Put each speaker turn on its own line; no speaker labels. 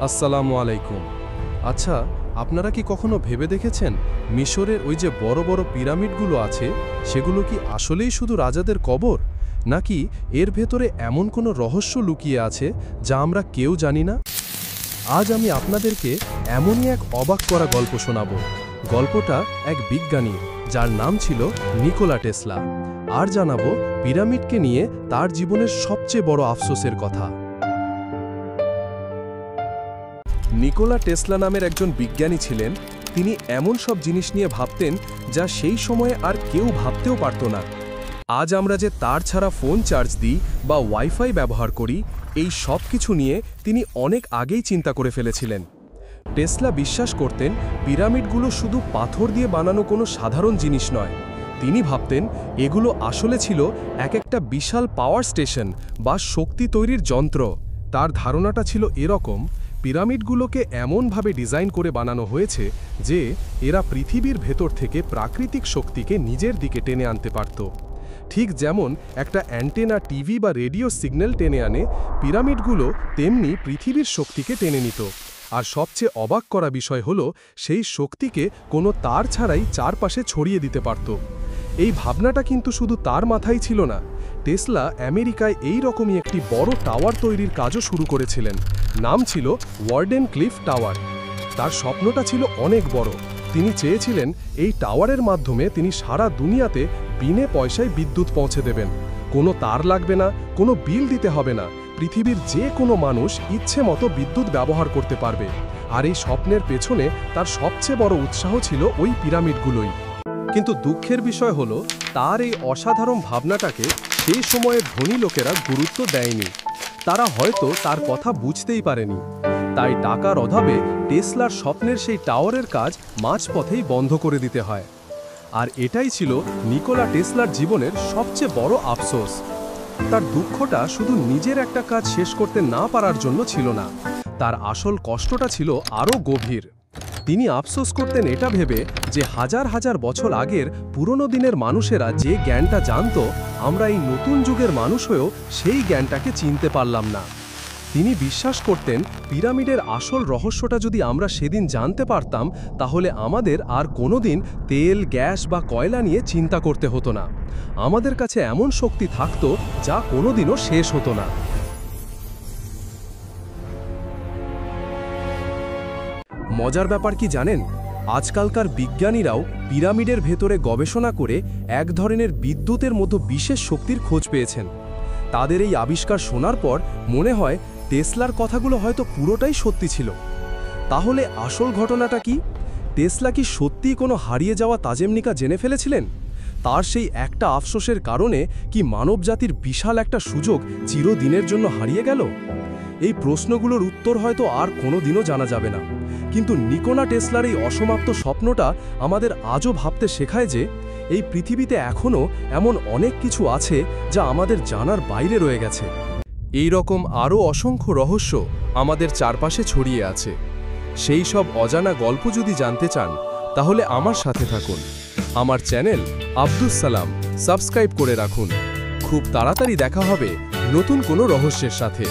আসসালামু আলাইকুম। আচ্ছা, আপনারা কি কখনো ভেবে দেখেছেন মিশরের ওই যে বড় বড় পিরামিডগুলো আছে সেগুলো কি আসলেই শুধু রাজাদের কবর, নাকি এর ভেতরে এমন কোনো রহস্য লুকিয়ে আছে যা আমরা কেউ জানি না? আজ আমি আপনাদেরকে এমনই এক অবাক করা গল্প শোনাব। গল্পটা এক বিজ্ঞানীর, যার নাম ছিল নিকোলা টেসলা। আর জানাবো পিরামিডকে নিয়ে তার জীবনের সবচেয়ে বড় আফসোসের কথা। নিকোলা টেসলা নামের একজন বিজ্ঞানী ছিলেন। তিনি এমন সব জিনিস নিয়ে ভাবতেন যা সেই সময়ে আর কেউ ভাবতেও পারত না। আজ আমরা যে তার ছাড়া ফোন চার্জ দিই বা ওয়াইফাই ব্যবহার করি, এই সব কিছু নিয়ে তিনি অনেক আগেই চিন্তা করে ফেলেছিলেন। টেসলা বিশ্বাস করতেন পিরামিডগুলো শুধু পাথর দিয়ে বানানো কোনো সাধারণ জিনিস নয়। তিনি ভাবতেন এগুলো আসলে ছিল একটা বিশাল পাওয়ার স্টেশন বা শক্তি তৈরির যন্ত্র। তার ধারণাটা ছিল এরকম, পিরামিডগুলোকে এমনভাবে ডিজাইন করে বানানো হয়েছে যে এরা পৃথিবীর ভেতর থেকে প্রাকৃতিক শক্তিকে নিজের দিকে টেনে আনতে পারত। ঠিক যেমন একটা অ্যান্টেনা টিভি বা রেডিও সিগন্যাল টেনে আনে, পিরামিডগুলো তেমনি পৃথিবীর শক্তিকে টেনে নিত। আর সবচেয়ে অবাক করা বিষয় হলো, সেই শক্তিকে কোনো তার ছাড়াই চারপাশে ছড়িয়ে দিতে পারত। এই ভাবনাটা কিন্তু শুধু তার মাথায় ছিল না। টেসলা আমেরিকায় এই রকমই একটি বড় টাওয়ার তৈরির কাজও শুরু করেছিলেন। নাম ছিল ওয়ার্ডেন ক্লিফ টাওয়ার। তার স্বপ্নটা ছিল অনেক বড়। তিনি চেয়েছিলেন এই টাওয়ারের মাধ্যমে তিনি সারা দুনিয়াতে বিনে পয়সায় বিদ্যুৎ পৌঁছে দেবেন। কোনো তার লাগবে না, কোনো বিল দিতে হবে না। পৃথিবীর যে কোনো মানুষ ইচ্ছে মতো বিদ্যুৎ ব্যবহার করতে পারবে। আর এই স্বপ্নের পেছনে তার সবচেয়ে বড় উৎসাহ ছিল ওই পিরামিডগুলোই। কিন্তু দুঃখের বিষয় হলো, তার এই অসাধারণ ভাবনাটাকে সেই সময়ের ধনী লোকেরা গুরুত্ব দেয়নি। তারা হয়তো তার কথা বুঝতেই পারেনি। তাই টাকার অভাবে টেসলার স্বপ্নের সেই টাওয়ারের কাজ মাঝপথেই বন্ধ করে দিতে হয়। আর এটাই ছিল নিকোলা টেসলার জীবনের সবচেয়ে বড় আফসোস। তার দুঃখটা শুধু নিজের একটা কাজ শেষ করতে না পারার জন্য ছিল না, তার আসল কষ্টটা ছিল আরও গভীর। তিনি আফসোস করতেন এটা ভেবে যে হাজার হাজার বছর আগের পুরনো দিনের মানুষেরা যে জ্ঞানটা জানত, আমরা এই নতুন যুগের মানুষ হয়েও সেই জ্ঞানটাকে চিনতে পারলাম না। তিনি বিশ্বাস করতেন পিরামিডের আসল রহস্যটা যদি আমরা সেদিন জানতে পারতাম, তাহলে আমাদের আর কোনোদিন তেল, গ্যাস বা কয়লা নিয়ে চিন্তা করতে হতো না। আমাদের কাছে এমন শক্তি থাকতো যা কোনোদিনও শেষ হতো না। মজার ব্যাপার কি জানেন, আজকালকার বিজ্ঞানীরাও পিরামিডের ভেতরে গবেষণা করে এক ধরনের বিদ্যুতের মতো বিশেষ শক্তির খোঁজ পেয়েছেন। তাদের এই আবিষ্কার শোনার পর মনে হয় টেসলার কথাগুলো হয়তো পুরোটাই সত্যি ছিল। তাহলে আসল ঘটনাটা কি? টেসলা কি সত্যিই কোনো হারিয়ে যাওয়া তাজেমনিকা জেনে ফেলেছিলেন? তার সেই একটা আফসোসের কারণে কি মানবজাতির বিশাল একটা সুযোগ চিরদিনের জন্য হারিয়ে গেল? এই প্রশ্নগুলোর উত্তর হয়তো আর কোনোদিনও জানা যাবে না। কিন্তু নিকোলা টেসলার এই অসমাপ্ত স্বপ্নটা আমাদের আজও ভাবতে শেখায় যে এই পৃথিবীতে এখনও এমন অনেক কিছু আছে যা আমাদের জানার বাইরে রয়ে গেছে। এই রকম আরও অসংখ্য রহস্য আমাদের চারপাশে ছড়িয়ে আছে। সেই সব অজানা গল্প যদি জানতে চান, তাহলে আমার সাথে থাকুন। আমার চ্যানেল আব্দুস সালাম সাবস্ক্রাইব করে রাখুন। খুব তাড়াতাড়ি দেখা হবে নতুন কোনো রহস্যের সাথে।